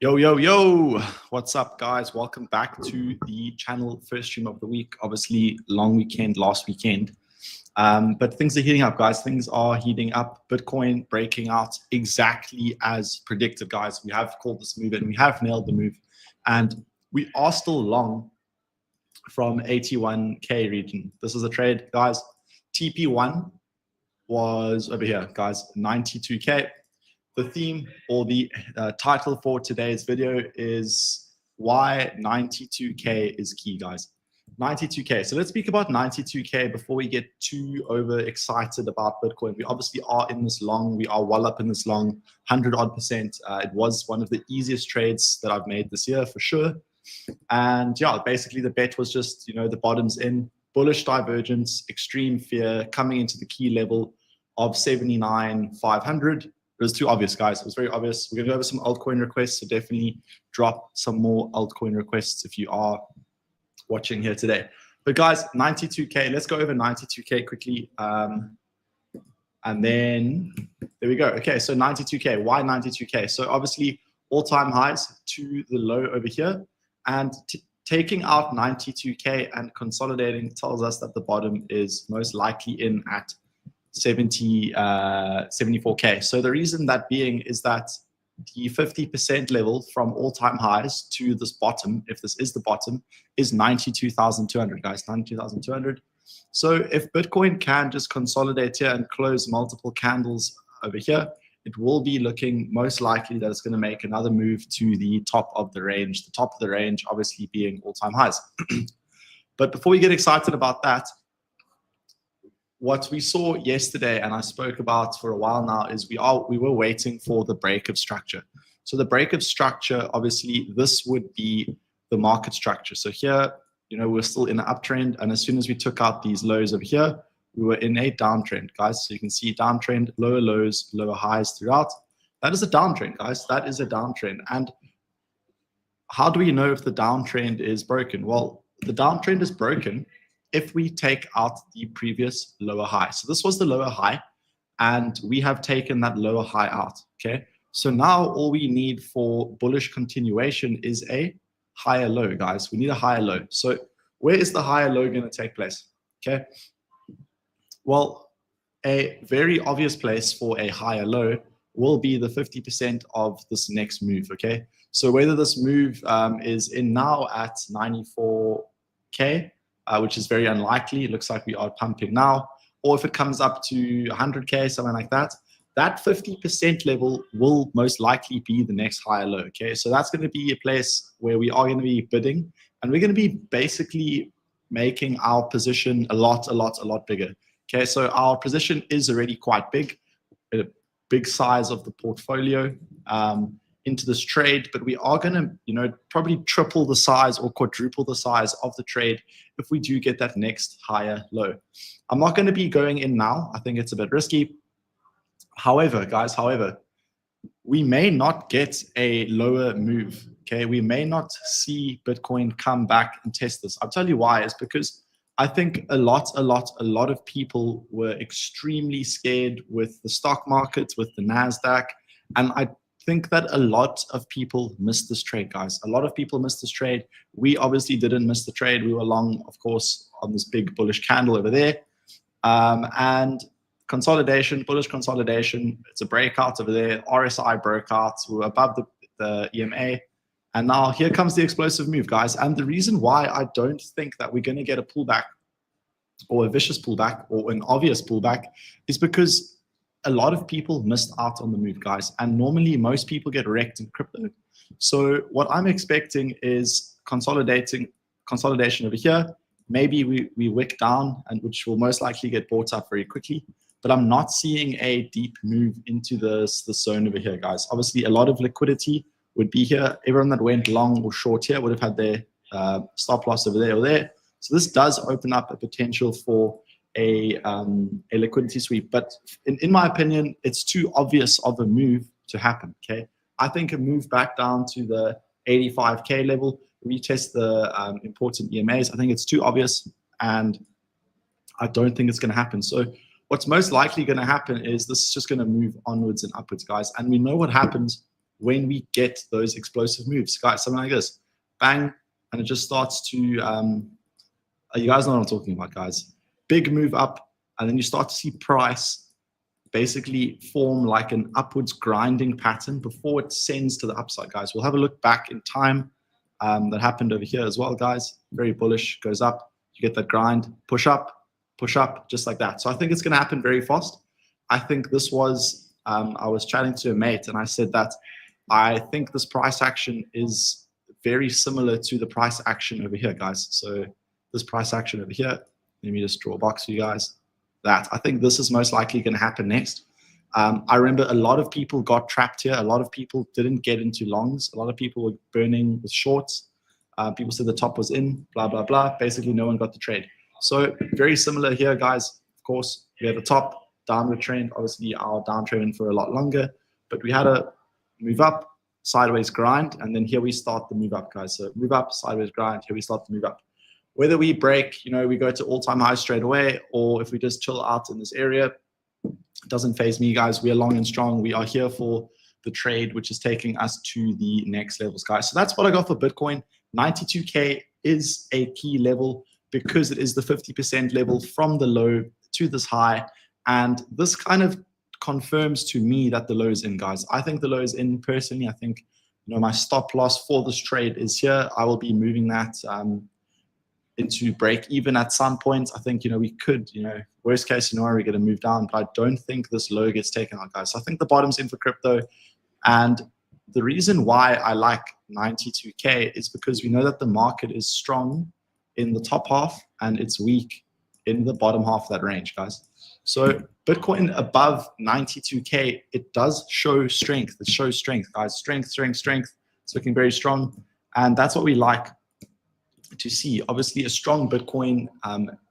Yo, yo, yo, what's up, guys? Welcome back to the channel. First stream of the week. Obviously, long weekend, last weekend. But things are heating up, guys. Things are heating up. Bitcoin breaking out exactly as predicted, guys. We have called this move and we have nailed the move. And we are still long from 81K region. This is a trade, guys. TP1 was over here, guys, 92K. The theme or the title for today's video is why 92K is key, guys. 92K. So let's speak about 92K before we get too overexcited about Bitcoin. We obviously are in this long. We are well up in this long, 100-odd%. It was one of the easiest trades that I've made this year for sure. And yeah, basically the bet was just, the bottoms in, bullish divergence, extreme fear coming into the key level of 79,500. It was too obvious, guys. It was very obvious. We're going to go over some altcoin requests, so definitely drop some more altcoin requests if you are watching here today. But guys, 92K. Let's go over 92K quickly. And then there we go. Okay, so 92K. Why 92K? So obviously all-time highs to the low over here. And taking out 92K and consolidating tells us that the bottom is most likely in at 74K. So the reason that being is that the 50% level from all-time highs to this bottom, if this is the bottom, is 92,200, guys, 92,200. So if Bitcoin can just consolidate here and close multiple candles over here, it will be looking most likely that it's going to make another move to the top of the range. The top of the range obviously being all-time highs. But before we get excited about that, what we saw yesterday, and I spoke about for a while now, is we were waiting for the break of structure. So the break of structure, obviously, this would be the market structure. So here, we're still in an uptrend, and as soon as we took out these lows over here, we were in a downtrend, guys. So you can see downtrend, lower lows, lower highs throughout. That is a downtrend, guys. That is a downtrend. And how do we know if the downtrend is broken? Well, the downtrend is broken if we take out the previous lower high. So this was the lower high, and we have taken that lower high out, okay? So now all we need for bullish continuation is a higher low, guys. We need a higher low. So where is the higher low going to take place, okay? Well, a very obvious place for a higher low will be the 50% of this next move, okay? So whether this move is in now at 94K, which is very unlikely. It looks like we are pumping now. Or if it comes up to 100K, something like that, that 50% level will most likely be the next higher low, okay? So that's going to be a place where we are going to be bidding, and we're going to be basically making our position a lot bigger, okay? So our position is already quite big, a big size of the portfolio into this trade, but we are going to, probably triple the size or quadruple the size of the trade if we do get that next higher low. I'm not going to be going in now. I think it's a bit risky. However, guys, we may not get a lower move, okay? We may not see Bitcoin come back and test this. I'll tell you why. It's because I think a lot of people were extremely scared with the stock market, with the NASDAQ, and I think that a lot of people missed this trade, guys. A lot of people missed this trade. We obviously didn't miss the trade. We were long, of course, on this big bullish candle over there. And consolidation, bullish consolidation, it's a breakout over there. RSI broke out. We were above the EMA. And now here comes the explosive move, guys. And the reason why I don't think that we're going to get a pullback or a vicious pullback or an obvious pullback is because a lot of people missed out on the move, guys. And normally most people get wrecked in crypto. So what I'm expecting is consolidation over here. Maybe we wick down, and which will most likely get bought up very quickly. But I'm not seeing a deep move into the zone over here, guys. Obviously, a lot of liquidity would be here. Everyone that went long or short here would have had their stop loss over there or there. So this does open up a potential for a liquidity sweep, but in my opinion, it's too obvious of a move to happen, okay? I think a move back down to the 85K level, retest the important EMAs, I think it's too obvious, and I don't think it's going to happen. So what's most likely going to happen is this is just going to move onwards and upwards, guys, and we know what happens when we get those explosive moves, guys, something like this, bang, and it just starts to, you guys know what I'm talking about, guys. Big move up, and then you start to see price basically form like an upwards grinding pattern before it sends to the upside, guys. We'll have a look back in time. That happened over here as well, guys. Very bullish, goes up, you get that grind, push up, just like that. So I think it's going to happen very fast. I think this was, I was chatting to a mate and I said that I think this price action is very similar to the price action over here, guys. So this price action over here, let me just draw a box for you guys. That I think this is most likely going to happen next. I remember a lot of people got trapped here. A lot of people didn't get into longs. A lot of people were burning with shorts. People said the top was in, blah, blah, blah. Basically, no one got the trade. So very similar here, guys. Of course, we had a top downward trend. Obviously, our downtrend for a lot longer. But we had a move up, sideways grind. And then here we start the move up, guys. So move up, sideways grind. Here we start the move up. Whether we break, you know, we go to all-time high straight away, or if we just chill out in this area, it doesn't phase me, guys. We are long and strong. We are here for the trade, which is taking us to the next levels, guys. So that's what I got for Bitcoin. 92K is a key level because it is the 50% level from the low to this high. And this kind of confirms to me that the low is in, guys. I think the low is in personally. I think, you know, my stop loss for this trade is here. I will be moving that into break even at some point. I think, you know, we could, you know, worst case scenario, we're going to move down, but I don't think this low gets taken out, guys. So I think the bottom's in for crypto. And the reason why I like 92K is because we know that the market is strong in the top half and it's weak in the bottom half of that range, guys. So Bitcoin above 92K, it does show strength. It shows strength, guys. Strength. It's looking very strong. And that's what we like to see. Obviously, a strong Bitcoin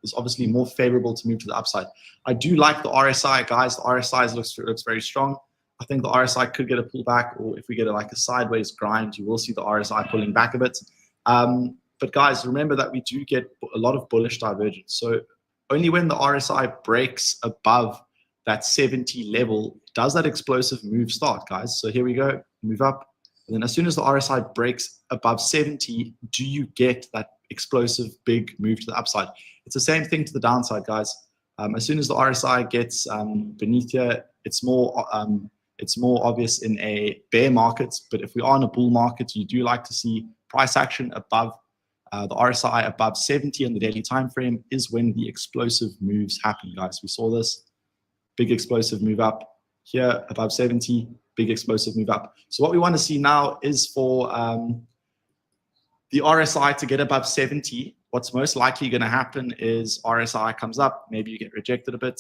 is obviously more favorable to move to the upside. I do like the RSI, guys. The RSI looks very strong. I think the RSI could get a pullback, or if we get like a sideways grind, you will see the RSI pulling back a bit. But guys, remember that we do get a lot of bullish divergence. So only when the RSI breaks above that 70 level does that explosive move start, guys. So here we go, move up. And then as soon as the RSI breaks above 70, do you get that explosive big move to the upside? It's the same thing to the downside, guys. As soon as the RSI gets beneath here, it's more obvious in a bear market. But if we are in a bull market, you do like to see price action above the RSI above 70 on the daily time frame is when the explosive moves happen, guys. We saw this big explosive move up here above 70. Big explosive move up. So what we want to see now is for the RSI to get above 70. What's most likely going to happen is RSI comes up, maybe you get rejected a bit,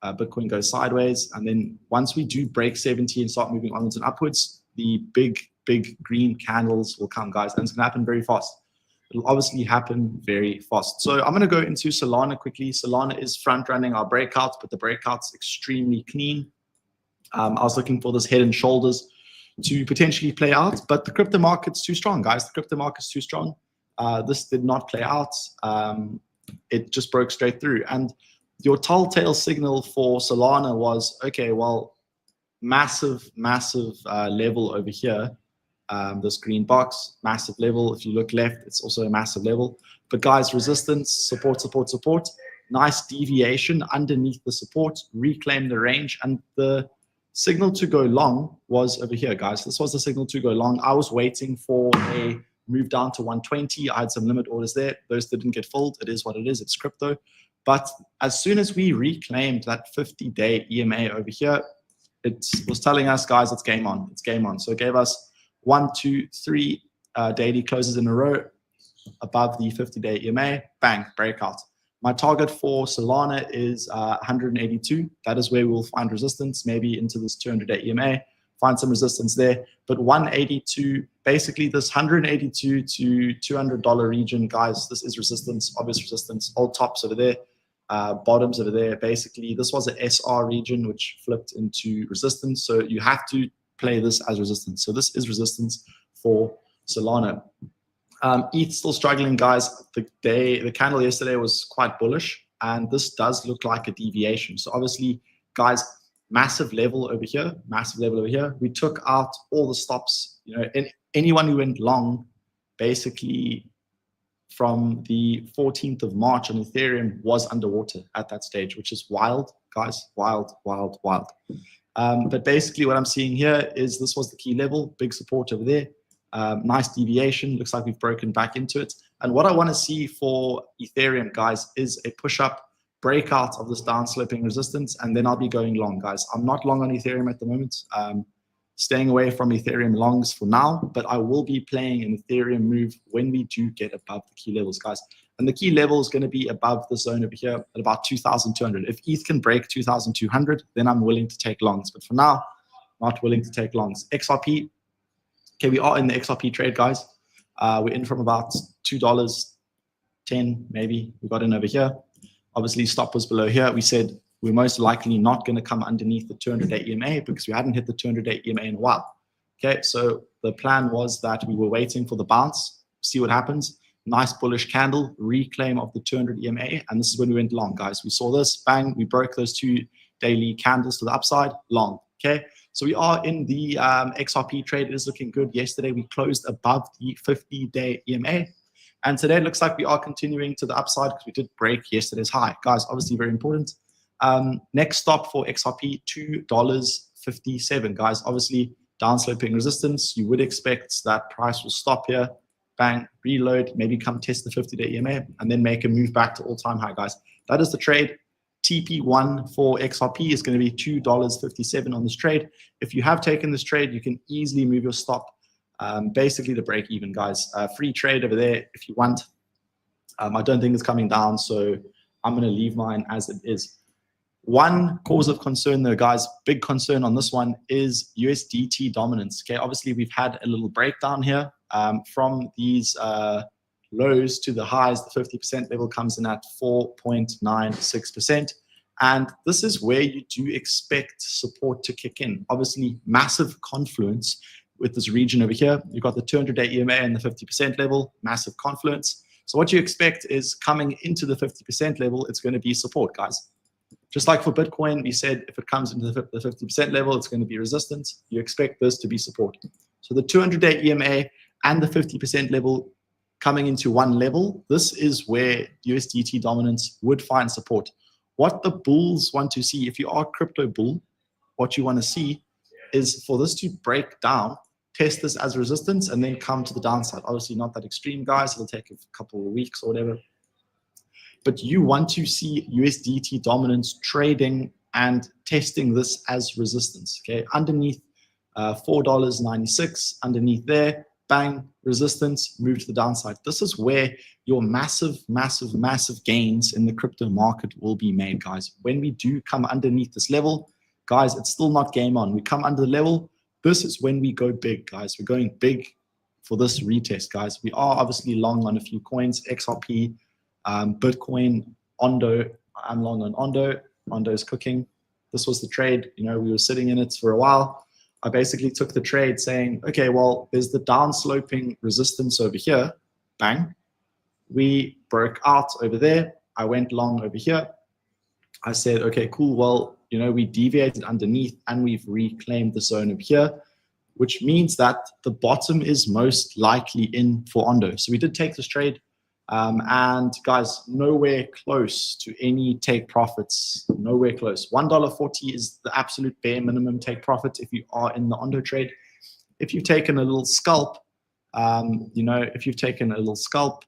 Bitcoin goes sideways, and then once we do break 70 and start moving onwards and upwards, the big green candles will come, guys, and it's going to happen very fast. It'll obviously happen very fast. So I'm going to go into Solana quickly. Solana is front running our breakout, but the breakout's extremely clean. I was looking for this head and shoulders to potentially play out, but the crypto market's too strong, guys. The crypto market's too strong. This did not play out. It just broke straight through. And your telltale signal for Solana was, okay, well, massive level over here. This green box, massive level. If you look left, it's also a massive level. But guys, resistance, support. Nice deviation underneath the support, reclaim the range, and the signal to go long was over here, guys. This was the signal to go long. I was waiting for a move down to 120. I had some limit orders there. Those didn't get filled. It is what it is. It's crypto. But as soon as we reclaimed that 50-day EMA over here, it was telling us, guys, it's game on. It's game on. So it gave us 1, 2, 3 daily closes in a row above the 50-day EMA. Bang, breakout. My target for Solana is 182. That is where we'll find resistance, maybe into this 200-day EMA, find some resistance there. But 182, basically this 182 to $200 region, guys, this is resistance, obvious resistance. All tops over there, bottoms over there. Basically, this was an SR region, which flipped into resistance. So you have to play this as resistance. So this is resistance for Solana. ETH still struggling, guys. The candle yesterday was quite bullish, and this does look like a deviation. So obviously, guys, massive level over here, massive level over here. We took out all the stops, you know, and anyone who went long, basically from the 14th of March on Ethereum was underwater at that stage, which is wild, guys, wild, wild, wild. But basically what I'm seeing here is this was the key level, big support over there. Nice deviation, looks like we've broken back into it. And what I want to see for Ethereum, guys, is a push-up breakout of this down-sloping resistance, and then I'll be going long, guys. I'm not long on Ethereum at the moment. Staying away from Ethereum longs for now, but I will be playing an Ethereum move when we do get above the key levels, guys. And the key level is going to be above the zone over here at about 2,200. If ETH can break 2,200, then I'm willing to take longs. But for now, not willing to take longs. XRP, okay, we are in the XRP trade, guys. We're in from about $2.10, maybe. We got in over here. Obviously, stop was below here. We said we're most likely not going to come underneath the 200-day EMA because we hadn't hit the 200-day EMA in a while. Okay, so the plan was that we were waiting for the bounce, see what happens. Nice bullish candle, reclaim of the 200 EMA, and this is when we went long, guys. We saw this, bang, we broke those 2 daily candles to the upside, long. Okay, so we are in the XRP trade. It is looking good. Yesterday, we closed above the 50-day EMA. And today, it looks like we are continuing to the upside because we did break yesterday's high. Guys, obviously very important. Next stop for XRP, $2.57. Guys, obviously downsloping resistance. You would expect that price will stop here. Bang, reload, maybe come test the 50-day EMA, and then make a move back to all-time high, guys. That is the trade. TP1 for XRP is going to be $2.57 on this trade. If you have taken this trade, you can easily move your stop basically to break even, guys. Free trade over there if you want. I don't think it's coming down, so I'm going to leave mine as it is. One cause of concern though, guys, big concern on this one is USDT dominance. Okay, obviously we've had a little breakdown here from these lows to the highs. The 50% level comes in at 4.96%. And this is where you do expect support to kick in. Obviously, massive confluence with this region over here. You've got the 200-day EMA and the 50% level, massive confluence. So what you expect is coming into the 50% level, it's going to be support, guys. Just like for Bitcoin, we said if it comes into the 50% level, it's going to be resistance. You expect this to be support. So the 200-day EMA and the 50% level coming into one level, this is where USDT dominance would find support. What the bulls want to see, if you are a crypto bull, what you want to see is for this to break down, test this as resistance, and then come to the downside. Obviously not that extreme, guys. It'll take a couple of weeks or whatever. But you want to see USDT dominance trading and testing this as resistance, okay? Underneath $4.96, underneath there, bang, resistance, move to the downside. This is where your massive, massive, massive gains in the crypto market will be made, guys. When we do come underneath this level, guys, it's still not game on. We come under the level, this is when we go big, guys. We're going big for this retest, guys. We are obviously long on a few coins, XRP, Bitcoin, Ondo. I'm long on Ondo. Ondo is cooking. This was the trade. You know, we were sitting in it for a while. I basically took the trade saying, okay, well, there's the downsloping resistance over here. Bang. We broke out over there. I went long over here. I said, okay, cool. Well, you know, we deviated underneath and we've reclaimed the zone over here, which means that the bottom is most likely in for Ondo. So we did take this trade. And guys, nowhere close to any take profits, nowhere close. $1.40 is the absolute bare minimum take profit if you are in the Ondo trade. If you've taken a little scalp, you know, if you've taken a little scalp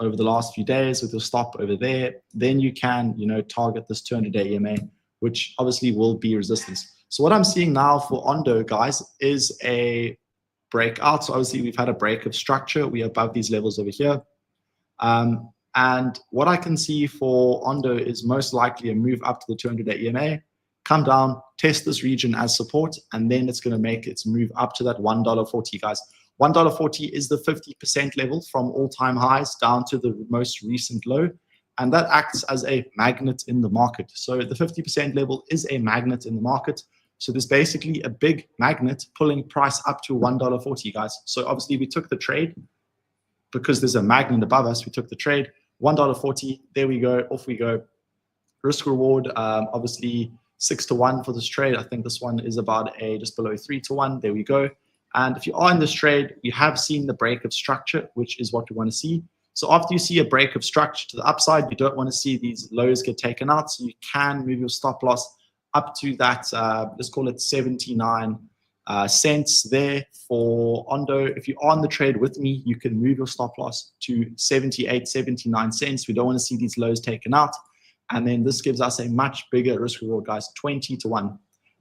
over the last few days with your stop over there, then you can, you know, target this 200-day EMA, which obviously will be resistance. So what I'm seeing now for Ondo, guys, is a breakout. So obviously we've had a break of structure. We are above these levels over here. And what I can see for Ondo is most likely a move up to the 200-day EMA, come down, test this region as support, and then it's going to make its move up to that $1.40, guys. $1.40 is the 50% level from all-time highs down to the most recent low, and that acts as a magnet in the market. So the 50% level is a magnet in the market. So there's basically a big magnet pulling price up to $1.40, guys. So obviously we took the trade. Because there's a magnet above us, we took the trade, $1.40, there we go, off we go. Risk reward, obviously 6-1 for this trade. I think this one is about just below 3-1. There we go. And if you are in this trade, we have seen the break of structure, which is what we want to see. So after you see a break of structure to the upside, you don't want to see these lows get taken out. So you can move your stop loss up to that, let's call it 79 cents there for Ondo. If you are on the trade with me, you can move your stop loss to 78, 79 cents. We don't want to see these lows taken out. And then this gives us a much bigger risk reward, guys, 20-1.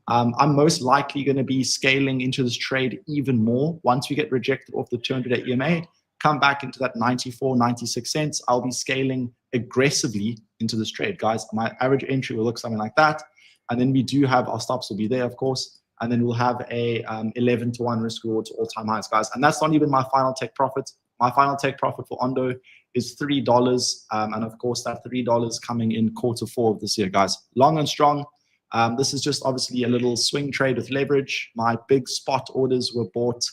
I'm most likely going to be scaling into this trade even more. Once we get rejected off the 200-day EMA, come back into that 94, 96 cents, I'll be scaling aggressively into this trade, guys. My average entry will look something like that. And then we do have our stops will be there, of course. And then we'll have a 11-1 risk reward to all-time highs, guys. And that's not even my final take profit. My final take profit for Ondo is $3. And of course, that $3 coming in Q4 of this year, guys. Long and strong. This is just obviously a little swing trade with leverage. My big spot orders were bought,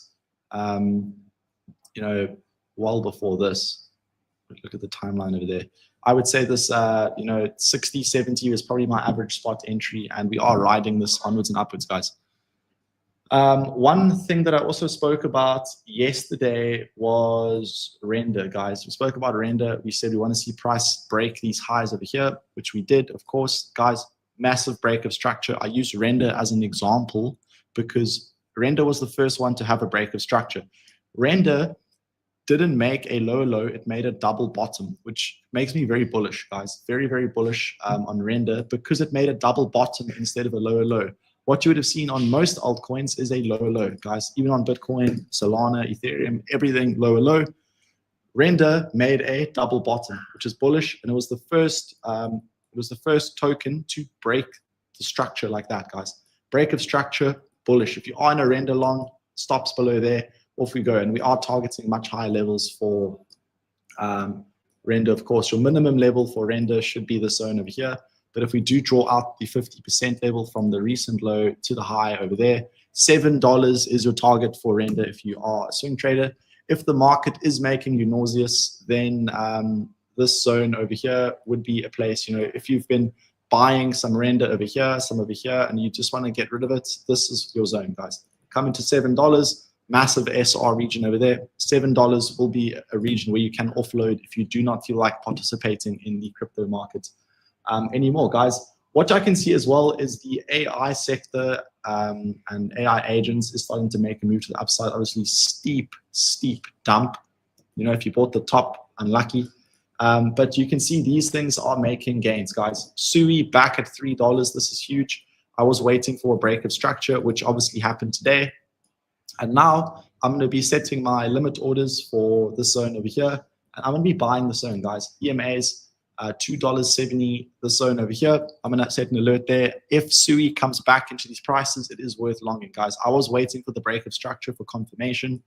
well before this. Look at the timeline over there. I would say this, 60, 70 is probably my average spot entry, and we are riding this onwards and upwards, guys. One thing that I also spoke about yesterday was render, guys. We spoke about render. We said we want to see price break these highs over here, which we did, of course, guys. Massive break of structure. I use render as an example because render was the first one to have a break of structure. Render didn't make a lower low, it made a double bottom, which makes me very bullish, guys. Very, very bullish on render because it made a double bottom instead of a lower low. What you would have seen on most altcoins is a lower low, guys. Even on Bitcoin, Solana, Ethereum, everything lower low. Render made a double bottom, which is bullish, and it was the first token to break the structure like that, guys. Break of structure, bullish. If you are in a render long, stops below there, off we go. And we are targeting much higher levels for render. Of course, your minimum level for render should be the zone over here. But if we do draw out the 50% level from the recent low to the high over there, $7 is your target for render if you are a swing trader. If the market is making you nauseous, then this zone over here would be a place, if you've been buying some render over here, some over here, and you just want to get rid of it, this is your zone, guys. Come into $7, massive SR region over there. $7 will be a region where you can offload if you do not feel like participating in the crypto market anymore, guys. What I can see as well is the AI sector and AI agents is starting to make a move to the upside. Obviously, steep dump. If you bought the top, unlucky. But you can see these things are making gains, guys. Sui back at $3. This is huge. I was waiting for a break of structure, which obviously happened today. And now I'm going to be setting my limit orders for this zone over here. And I'm going to be buying the zone, guys. EMAs, $2.70, the zone over here. I'm going to set an alert there. If Sui comes back into these prices, it is worth longing, guys. I was waiting for the break of structure for confirmation.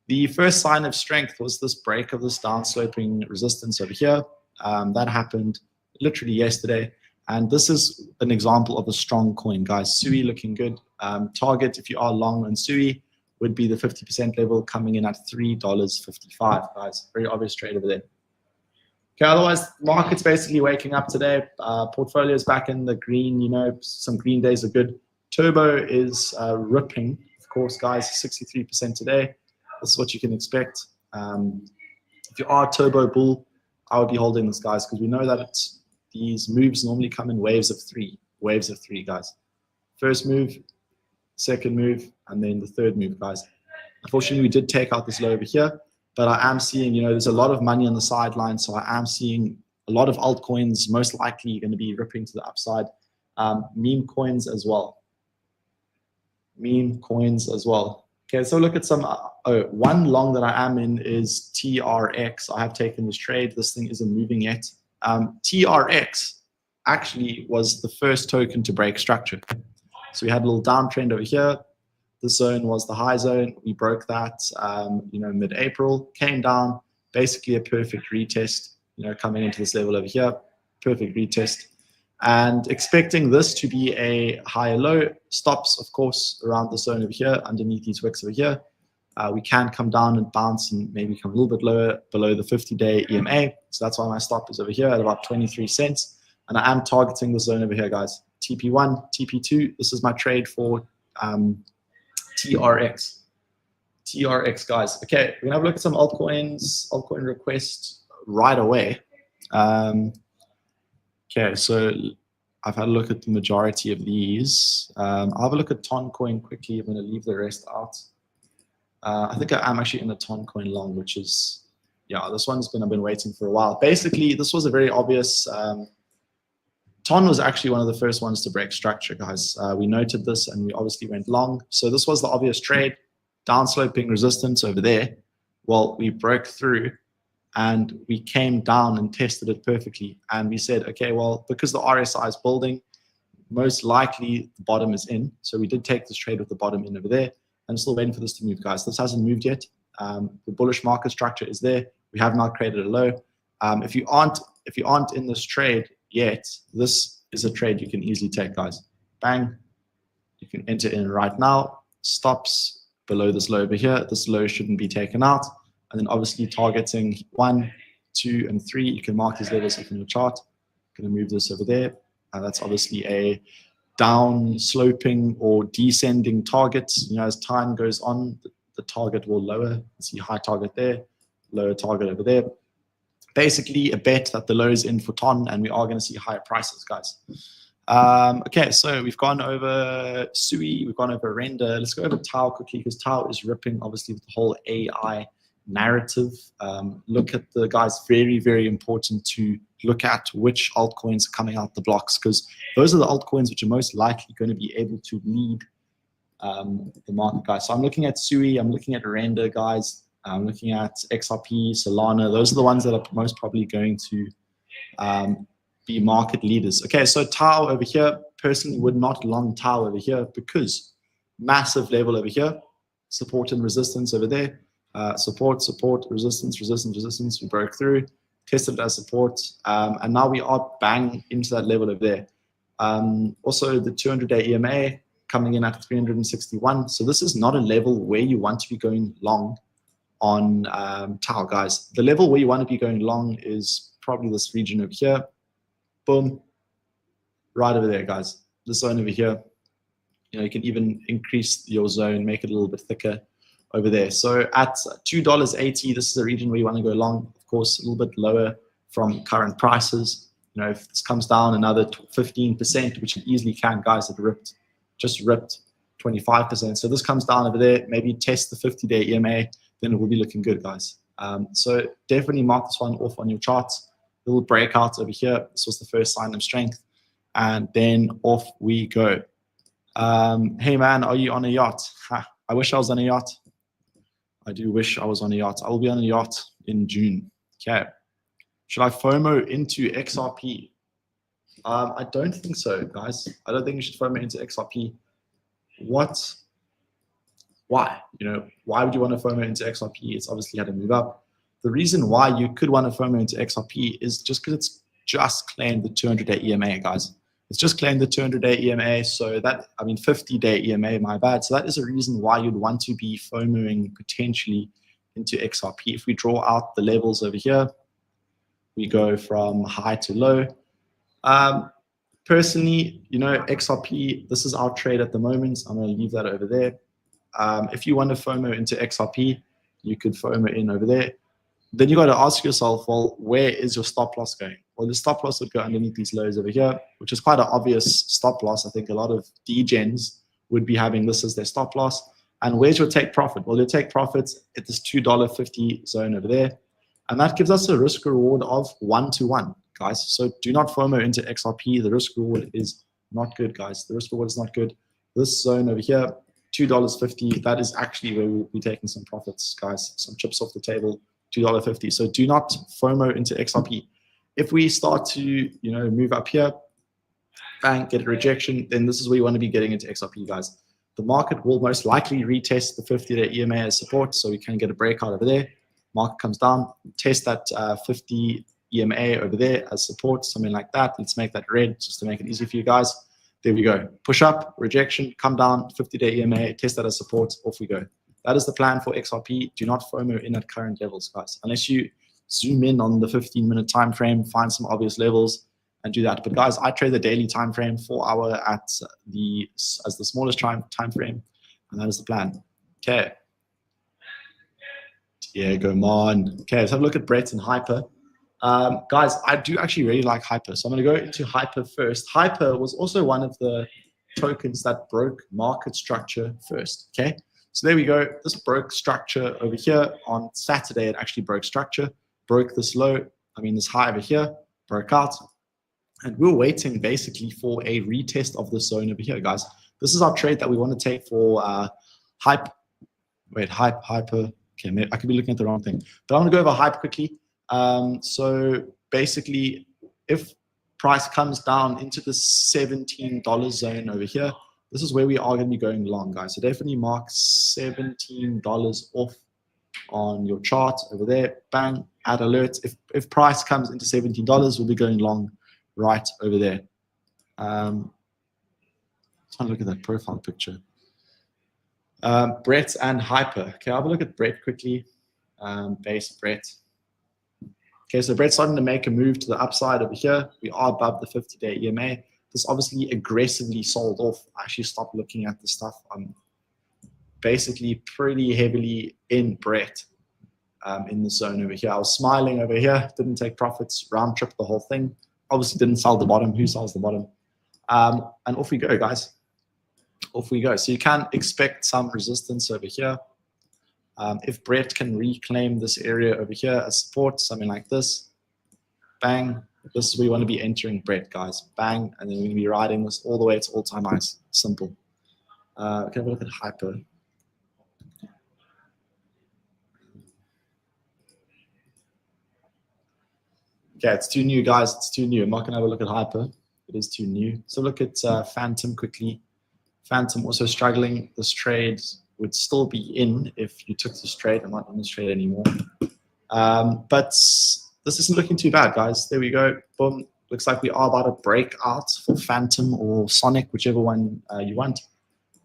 The first sign of strength was this break of this downsloping resistance over here. That happened literally yesterday. And this is an example of a strong coin, guys. Sui looking good. Target, if you are long on Sui, would be the 50% level coming in at $3.55, guys. Very obvious trade over there. Okay, otherwise, market's basically waking up today. Portfolio's back in the green, some green days are good. Turbo is ripping, of course, guys, 63% today. This is what you can expect. If you are a turbo bull, I would be holding this, guys, because we know that these moves normally come in waves of three. Waves of three, guys. First move, second move, and then the third move, guys. Unfortunately, we did take out this low over here, but I am seeing, there's a lot of money on the sidelines, so I am seeing a lot of altcoins most likely going to be ripping to the upside. Meme coins as well. Meme coins as well. Okay, so look at some, one long that I am in is TRX. I have taken this trade. This thing isn't moving yet. TRX actually was the first token to break structure. So we had a little downtrend over here. The zone was the high zone. We broke that, mid-April, came down, basically a perfect retest, coming into this level over here, perfect retest. And expecting this to be a higher low, stops, of course, around the zone over here, underneath these wicks over here. We can come down and bounce and maybe come a little bit lower below the 50-day EMA. So that's why my stop is over here at about 23 cents. And I am targeting the zone over here, guys. TP1, TP2. This is my trade for TRX. TRX, guys. Okay, we're gonna have a look at some altcoins, altcoin requests right away. Okay, so I've had a look at the majority of these. I'll have a look at Toncoin quickly. I'm gonna leave the rest out. I think I'm actually in the Toncoin long, which is, yeah, this one's I've been waiting for a while. Basically, this was a very obvious, Ton was actually one of the first ones to break structure, guys. We noted this and we obviously went long. So this was the obvious trade, downsloping resistance over there. Well, we broke through and we came down and tested it perfectly. And we said, okay, well, because the RSI is building, most likely the bottom is in. So we did take this trade with the bottom in over there. I'm still waiting for this to move, guys. This hasn't moved yet. The bullish market structure is there. We have not created a low. If you aren't in this trade yet, this is a trade you can easily take, guys. Bang. You can enter in right now. Stops below this low over here. This low shouldn't be taken out. And then obviously targeting 1, 2, and 3. You can mark these levels up in your chart. I'm going to move this over there. That's obviously a down sloping or descending target. You know, as time goes on, the target will lower. You see high target there, lower target over there. Basically a bet that the low is in for Ton, and we are going to see higher prices, guys. Okay, so we've gone over Sui, we've gone over Render. Let's go over Tau quickly, because Tau is ripping, obviously, with the whole AI narrative. Look at the guys, very, very important to look at which altcoins are coming out the blocks, because those are the altcoins which are most likely going to be able to lead the market, guys. So I'm looking at Sui, I'm looking at Render, guys. I'm looking at XRP, Solana. Those are the ones that are most probably going to be market leaders. Okay, so Tau over here, personally would not long Tau over here, because massive level over here, support and resistance over there, support, resistance, resistance. We broke through, tested it as support, and now we are bang into that level over there. Also, the 200-day EMA coming in at 361. So this is not a level where you want to be going long on Tau, guys. The level where you want to be going long is probably this region over here. Boom, right over there, guys. This zone over here. You know, you can even increase your zone, make it a little bit thicker over there. So at $2.80, this is a region where you want to go long. Of course, a little bit lower from current prices. You know, if this comes down another 15%, which it easily can, guys, it ripped, just ripped 25%. So this comes down over there, maybe test the 50-day EMA, then it will be looking good, guys. So definitely mark this one off on your charts. Little breakout over here. This was the first sign of strength. And then off we go. Hey man, are you on a yacht? I wish I was on a yacht. I do wish I was on a yacht. I will be on a yacht in June. Okay. Should I FOMO into XRP? I don't think so, guys. I don't think you should FOMO into XRP. What? Why? You know, why would you want to FOMO into XRP? It's obviously had to move up. The reason why you could want to FOMO into XRP is just because it's just claimed the 200-day EMA, guys. It's just claimed the 200-day EMA. So that, I mean, 50-day EMA, my bad. So that is a reason why you'd want to be FOMOing potentially into XRP. If we draw out the levels over here, we go from high to low. Personally, you know, XRP, this is our trade at the moment. I'm going to leave that over there. If you want to FOMO into XRP, you could FOMO in over there. Then you got to ask yourself, well, where is your stop loss going? Well, the stop loss would go underneath these lows over here, which is quite an obvious stop loss. I think a lot of degens would be having this as their stop loss. And where's your take profit? Well, your take profits at this $2.50 zone over there. And that gives us a risk reward of 1-to-1, guys. So do not FOMO into XRP. The risk reward is not good, guys. The risk reward is not good. This zone over here, $2.50, that is actually where we'll be taking some profits, guys. Some chips off the table, $2.50. So do not FOMO into XRP. If we start to, you know, move up here, bang, get a rejection, then this is where you want to be getting into XRP, guys. The market will most likely retest the 50-day EMA as support, so we can get a breakout over there. Market comes down, test that 50 EMA over there as support, something like that. Let's make that red just to make it easy for you guys. There we go. Push up, rejection, come down, 50-day EMA, test that as support, off we go. That is the plan for XRP. Do not FOMO in at current levels, guys. Unless you zoom in on the 15-minute time frame, find some obvious levels, and do that. But guys, I trade the daily time frame, 4 hour as the smallest time frame, and that is the plan. Okay. Yeah, go on. Okay, let's have a look at Brett and Hyper. Guys, I do actually really like Hyper, so I'm going to go into Hyper first. Hyper was also one of the tokens that broke market structure first. Okay, so there we go. This broke structure over here on Saturday. It actually broke structure, broke this low. I mean, this high over here, broke out, and we're waiting basically for a retest of the zone over here, guys. This is our trade that we want to take for Hyper. Okay, maybe I could be looking at the wrong thing, but I'm going to go over Hype quickly. So basically, if price comes down into the $17 zone over here, this is where we are going to be going long, guys. So definitely mark $17 off on your chart over there. Bang, add alert. If price comes into $17, we'll be going long right over there. Trying to look at that profile picture. Brett and Hyper. Okay, I'll have a look at Brett quickly. Base Brett. Okay, so Brett's starting to make a move to the upside over here. We are above the 50-day EMA. This obviously aggressively sold off. I actually stopped looking at the stuff. I'm basically pretty heavily in Brett in the zone over here. I was smiling over here, didn't take profits, round trip the whole thing. Obviously didn't sell the bottom. Who sells the bottom? And off we go, guys. Off we go. So you can expect some resistance over here. If Brett can reclaim this area over here as support, something like this, bang, this is where you want to be entering Brett, guys. Bang, and then we're going to be riding this all the way to all-time highs. Simple. Okay, have a look at Hyper. Okay, it's too new, guys. It's too new. I'm not going to have a look at Hyper. It is too new. So look at Phantom quickly. Phantom also struggling. This trade would still be in if you took this trade. I'm not in this trade anymore. But this isn't looking too bad, guys. There we go. Boom. Looks like we are about to break out for Phantom or Sonic, whichever one you want.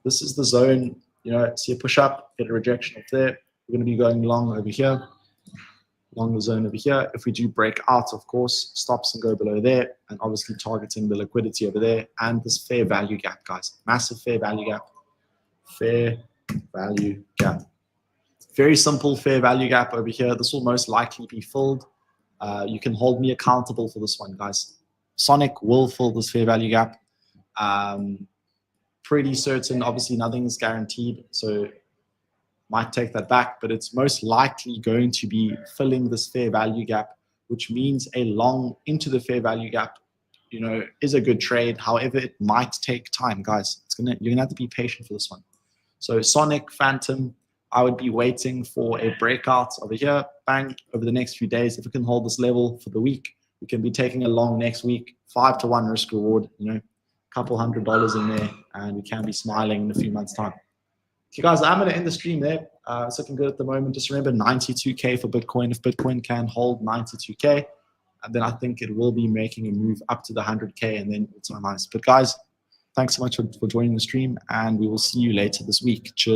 This is the zone. You know, see a push up, get a rejection up there. We're going to be going long over here. Long the zone over here. If we do break out, of course, stops and go below there, and obviously targeting the liquidity over there and this fair value gap, guys. Massive fair value gap. Fair value gap. Very simple fair value gap over here. This will most likely be filled. You can hold me accountable for this one, guys. Sonic will fill this fair value gap. Pretty certain. Obviously, nothing is guaranteed, so might take that back, but it's most likely going to be filling this fair value gap, which means a long into the fair value gap, you know, is a good trade. However, it might take time, guys. You're gonna have to be patient for this one. So Sonic, Phantom, I would be waiting for a breakout over here, bang, over the next few days. If we can hold this level for the week, we can be taking a long next week, 5-to-1 risk reward, you know, a couple $100 in there, and we can be smiling in a few months' time. Okay, guys, I'm going to end the stream there. It's looking good at the moment. Just remember 92K for Bitcoin. If Bitcoin can hold 92K, and then I think it will be making a move up to the 100K and then all-time highs. But guys, thanks so much for joining the stream, and we will see you later this week. Cheers.